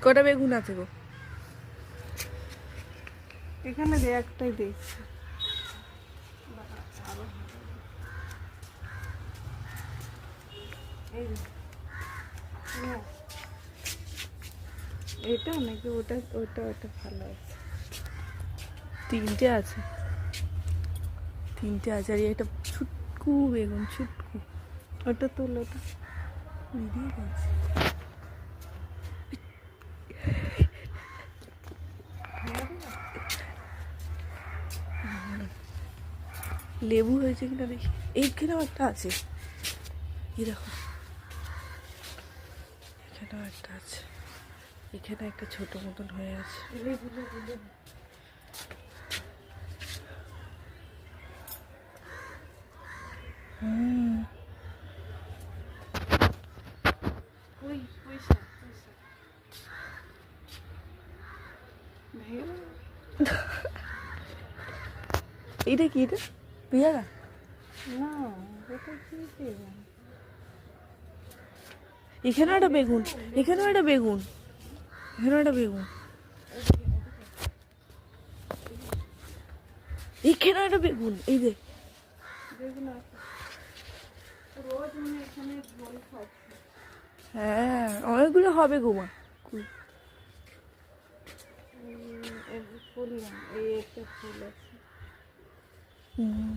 কটা বেগুন আছে গো? এখানে যে একটাই দেখছি। এটা নাকি ওটা? ওটা ওটা ভালো আছে। তিনটে আছে, তিনটে আছে। আর এটা ছুটকু বেগুন, ছুটকু। ওটা তুল, ওটা ভিডিও করছি। লেবু হয়েছে কিনা দেখি। এইখানেও একটা আছে, এই দেখো, এখানেও একটা আছে। এখানে একটা ছোট মতন হয়ে আছে। হুম, এটা কি? এটা পেয়ারা? না, ওটা কি দেবেন? এখানেও একটা বেগুন, এখানেও একটা বেগুন, এখানেও একটা বেগুন, এখানেও একটা বেগুন। এই যে যেগুলো আছে রোজ মানে এখানে ঝোল খাচ্ছে। হ্যাঁ, অনেকগুলো হবে গো মা। ফুল না, এই একটা ফুল আছে। হুম।